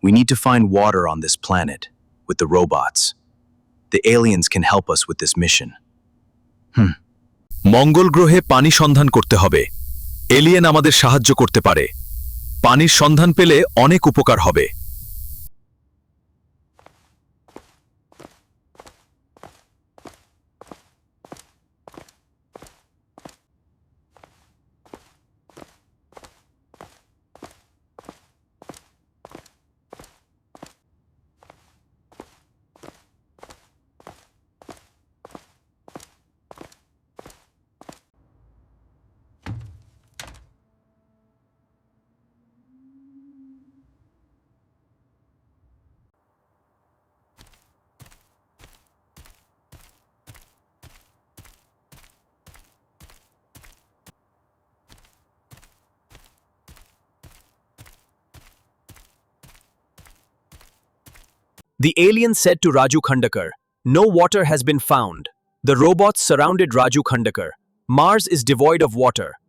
We need to find water on this planet with the robots. The aliens can help us with this mission. মঙ্গল গ্রহে পানি সন্ধান করতে হবে। Alien আমাদের সাহায্য করতে পারে। পানির সন্ধান পেলে অনেক উপকার হবে। The alien said to Raju Khandakar, "No water has been found." The robots surrounded Raju Khandakar. Mars is devoid of water.